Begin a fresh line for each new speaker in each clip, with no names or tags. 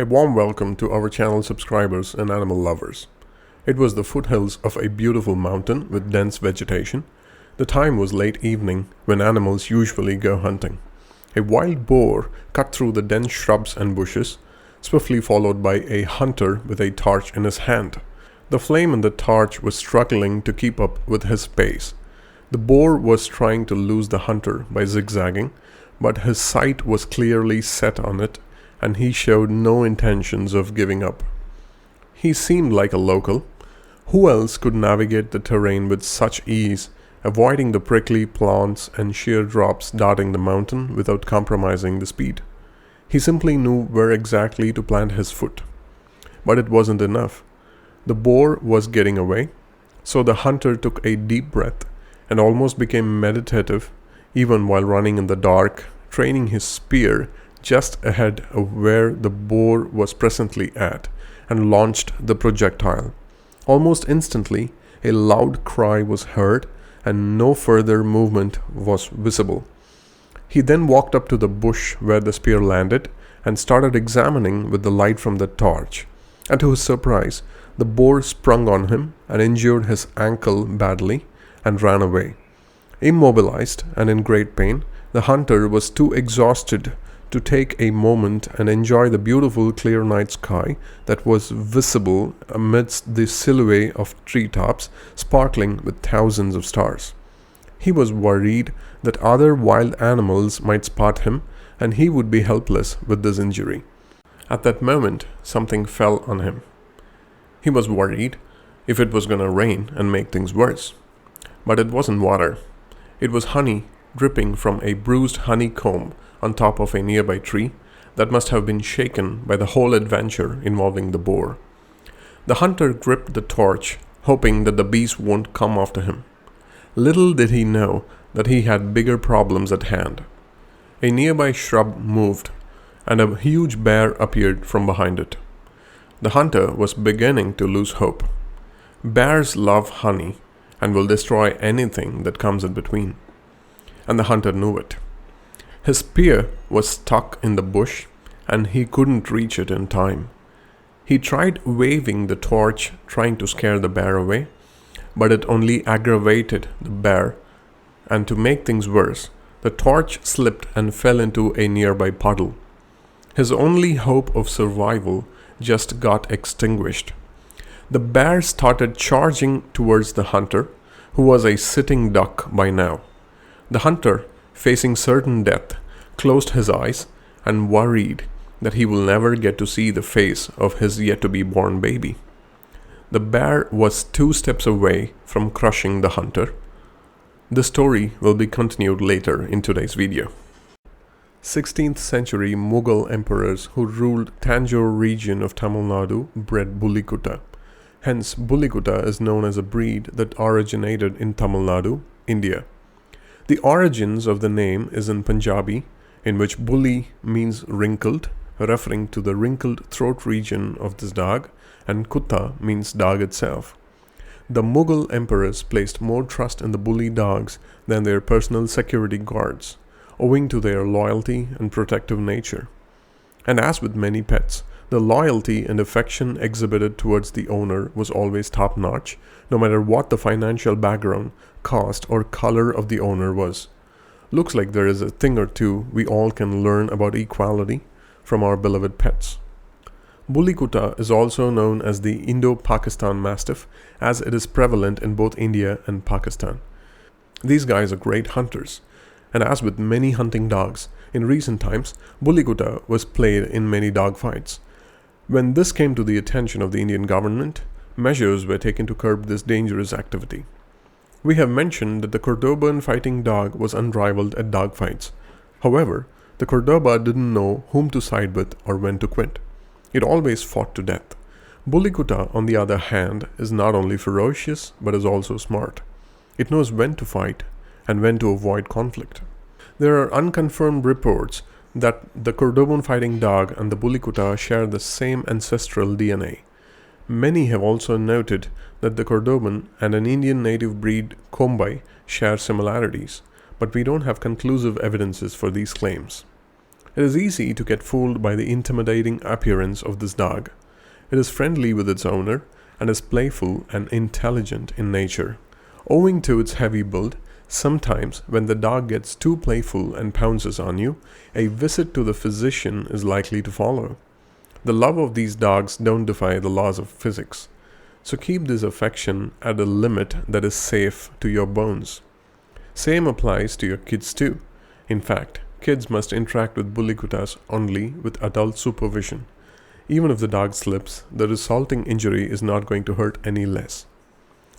A warm welcome to our channel subscribers and animal lovers. It was the foothills of a beautiful mountain with dense vegetation. The time was late evening when animals usually go hunting. A wild boar cut through the dense shrubs and bushes, swiftly followed by a hunter with a torch in his hand. The flame in the torch was struggling to keep up with his pace. The boar was trying to lose the hunter by zigzagging, but his sight was clearly set on it, and he showed no intentions of giving up. He seemed like a local. Who else could navigate the terrain with such ease, avoiding the prickly plants and sheer drops dotting the mountain without compromising the speed? He simply knew where exactly to plant his foot. But it wasn't enough. The boar was getting away, so the hunter took a deep breath and almost became meditative, even while running in the dark, training his spear just ahead of where the boar was presently at, and launched the projectile. Almost instantly, a loud cry was heard, and no further movement was visible. He then walked up to the bush where the spear landed and started examining with the light from the torch. And to his surprise, the boar sprung on him and injured his ankle badly and ran away. Immobilized and in great pain, the hunter was too exhausted to take a moment and enjoy the beautiful clear night sky that was visible amidst the silhouette of treetops sparkling with thousands of stars. He was worried that other wild animals might spot him and he would be helpless with this injury. At that moment, something fell on him. He was worried if it was going to rain and make things worse. But it wasn't water. It was honey dripping from a bruised honeycomb on top of a nearby tree that must have been shaken by the whole adventure involving the boar. The hunter gripped the torch, hoping that the beast won't come after him. Little did he know that he had bigger problems at hand. A nearby shrub moved, and a huge bear appeared from behind it. The hunter was beginning to lose hope. Bears love honey and will destroy anything that comes in between. And the hunter knew it. His spear was stuck in the bush and he couldn't reach it in time. He tried waving the torch, trying to scare the bear away, but it only aggravated the bear, and to make things worse, the torch slipped and fell into a nearby puddle. His only hope of survival just got extinguished. The bear started charging towards the hunter, who was a sitting duck by now. The hunter, facing certain death, closed his eyes and worried that he will never get to see the face of his yet-to-be-born baby. The bear was 2 steps away from crushing the hunter. The story will be continued later in today's video. 16th century Mughal emperors who ruled Tanjore region of Tamilnadu bred Bully Kutta. Hence, Bully Kutta is known as a breed that originated in Tamil Nadu, India. The origins of the name is in Punjabi, in which bully means wrinkled, referring to the wrinkled throat region of this dog, and Kutta means dog itself. The Mughal emperors placed more trust in the bully dogs than their personal security guards, owing to their loyalty and protective nature. And as with many pets, the loyalty and affection exhibited towards the owner was always top-notch, no matter what the financial background, caste, or color of the owner was. Looks like there is a thing or two we all can learn about equality from our beloved pets. Bully Kutta is also known as the Indo-Pakistan Mastiff, as it is prevalent in both India and Pakistan. These guys are great hunters, and as with many hunting dogs, in recent times, Bully Kutta was played in many dog fights. When this came to the attention of the Indian government, measures were taken to curb this dangerous activity. We have mentioned that the Cordoban fighting dog was unrivaled at dog fights. However, the Cordoba didn't know whom to side with or when to quit. It always fought to death. Bully Kutta, on the other hand, is not only ferocious but is also smart. It knows when to fight and when to avoid conflict. There are unconfirmed reports that the Cordoban fighting dog and the Bully Kutta share the same ancestral DNA. Many have also noted that the Cordoban and an Indian native breed Kombai share similarities, but we don't have conclusive evidences for these claims. It is easy to get fooled by the intimidating appearance of this dog. It is friendly with its owner and is playful and intelligent in nature. Owing to its heavy build, sometimes when the dog gets too playful and pounces on you, a visit to the physician is likely to follow. The love of these dogs don't defy the laws of physics, so keep this affection at a limit that is safe to your bones. Same applies to your kids too. In fact, kids must interact with bully Kuttas only with adult supervision. Even if the dog slips, the resulting injury is not going to hurt any less.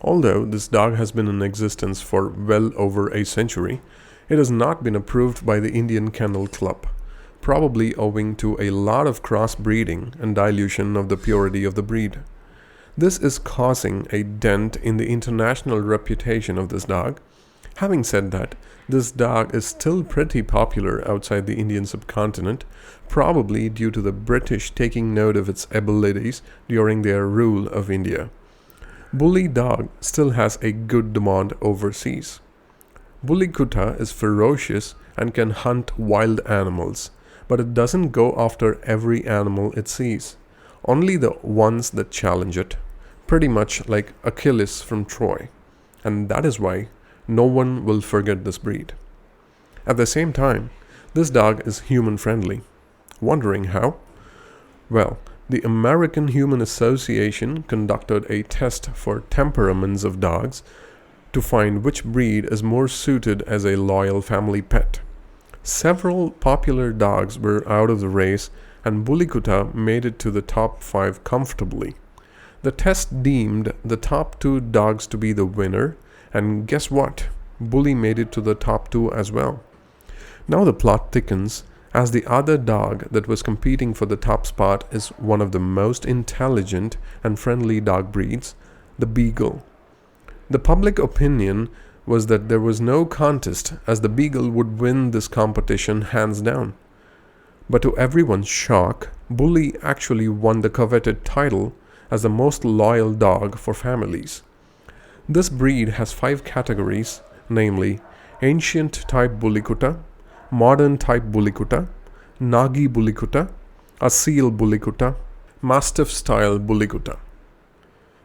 Although this dog has been in existence for well over a century, it has not been approved by the Indian Kennel Club, probably owing to a lot of crossbreeding and dilution of the purity of the breed. This is causing a dent in the international reputation of this dog. Having said that, this dog is still pretty popular outside the Indian subcontinent, probably due to the British taking note of its abilities during their rule of India. Bully dog still has a good demand overseas. Bully Kutta is ferocious and can hunt wild animals, but it doesn't go after every animal it sees, only the ones that challenge it, pretty much like Achilles from Troy, and that is why no one will forget this breed. At the same time, this dog is human-friendly. Wondering how? Well, the American Human Association conducted a test for temperaments of dogs to find which breed is more suited as a loyal family pet. Several popular dogs were out of the race, and Bully Kutta made it to the top 5 comfortably. The test deemed the top 2 dogs to be the winner, and guess what? Bully made it to the top 2 as well. Now the plot thickens, as the other dog that was competing for the top spot is one of the most intelligent and friendly dog breeds, the Beagle. The public opinion was that there was no contest, as the Beagle would win this competition hands down. But to everyone's shock, Bully actually won the coveted title as the most loyal dog for families. This breed has 5 categories, namely Ancient Type Bully Kutta, Modern Type Bully Kutta, Nagi Bully Kutta, Asil Bully Kutta, Mastiff Style Bully Kutta.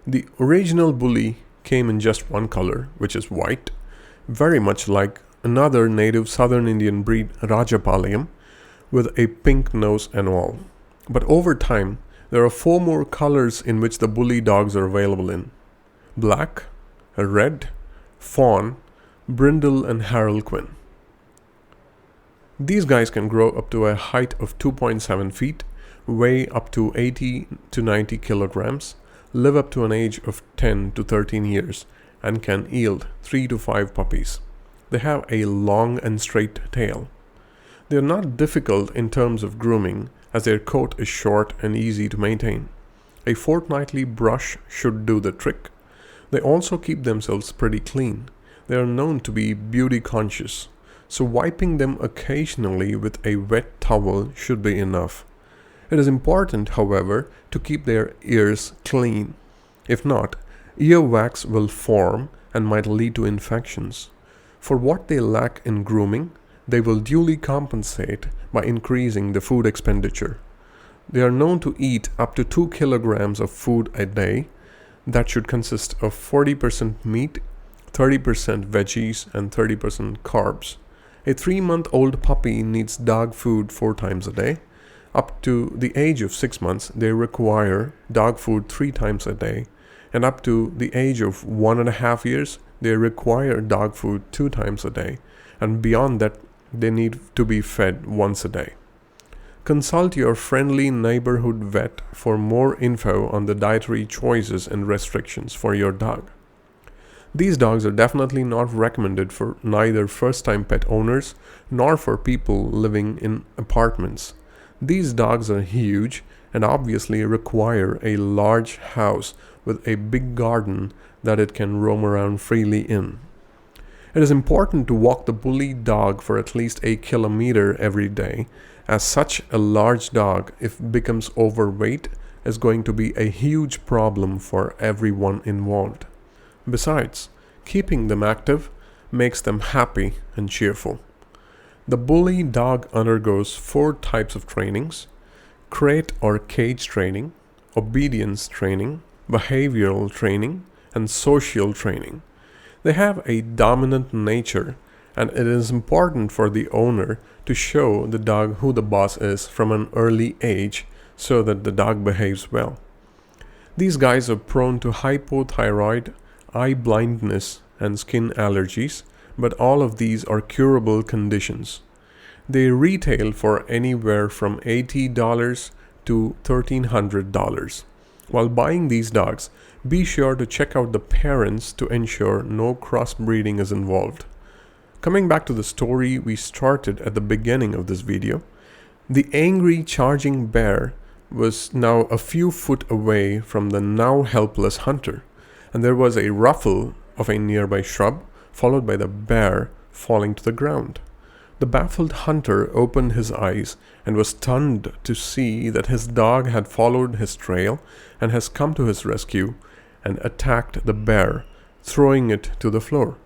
The original Bully came in just one color, which is white, very much like another native southern Indian breed, Rajapalayam, with a pink nose and all. But over time, there are 4 more colors in which the Bully dogs are available in: black, red, fawn, brindle, and harlequin. These guys can grow up to a height of 2.7 feet, weigh up to 80 to 90 kilograms, live up to an age of 10 to 13 years, and can yield 3 to 5 puppies. They have a long and straight tail. They are not difficult in terms of grooming, as their coat is short and easy to maintain. A fortnightly brush should do the trick. They also keep themselves pretty clean. They are known to be beauty conscious, so wiping them occasionally with a wet towel should be enough. It is important, however, to keep their ears clean. If not, earwax will form and might lead to infections. For what they lack in grooming, they will duly compensate by increasing the food expenditure. They are known to eat up to 2 kilograms of food a day. That should consist of 40% meat, 30% veggies, and 30% carbs. A 3-month-old puppy needs dog food 4 times a day. Up to the age of 6 months, they require dog food 3 times a day. And up to the age of 1.5 years, they require dog food 2 times a day. And beyond that, they need to be fed once a day. Consult your friendly neighborhood vet for more info on the dietary choices and restrictions for your dog. These dogs are definitely not recommended for neither first-time pet owners nor for people living in apartments. These dogs are huge and obviously require a large house with a big garden that it can roam around freely in. It is important to walk the Bully dog for at least a kilometer every day, as such a large dog, if becomes overweight, is going to be a huge problem for everyone involved. Besides, keeping them active makes them happy and cheerful. The bully dog undergoes 4 types of trainings: crate or cage training, obedience training, behavioral training, and social training. They have a dominant nature, and it is important for the owner to show the dog who the boss is from an early age so that the dog behaves well. These guys are prone to hypothyroid, eye blindness, and skin allergies, but all of these are curable conditions. They retail for anywhere from $80 to $1,300. While buying these dogs, be sure to check out the parents to ensure no crossbreeding is involved. Coming back to the story we started at the beginning of this video, the angry charging bear was now a few foot away from the now helpless hunter, and there was a ruffle of a nearby shrub, followed by the bear falling to the ground. The baffled hunter opened his eyes and was stunned to see that his dog had followed his trail and has come to his rescue and attacked the bear, throwing it to the floor.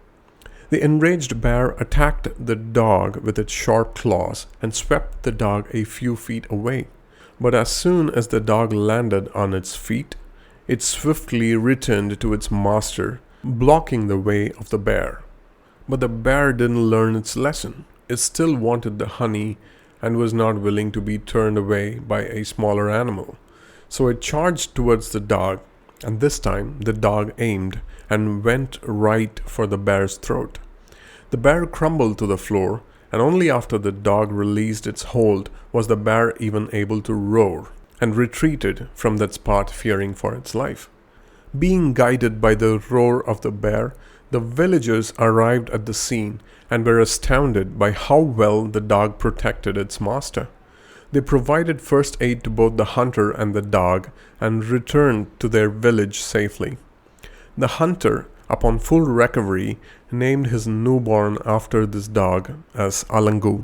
The enraged bear attacked the dog with its sharp claws and swept the dog a few feet away. But as soon as the dog landed on its feet, it swiftly returned to its master, blocking the way of the bear. But the bear didn't learn its lesson. It still wanted the honey and was not willing to be turned away by a smaller animal. So it charged towards the dog, and this time the dog aimed and went right for the bear's throat. The bear crumbled to the floor, and only after the dog released its hold was the bear even able to roar, and retreated from that spot fearing for its life. Being guided by the roar of the bear, the villagers arrived at the scene and were astounded by how well the dog protected its master. They provided first aid to both the hunter and the dog and returned to their village safely. The hunter, upon full recovery, named his newborn after this dog as Alangu.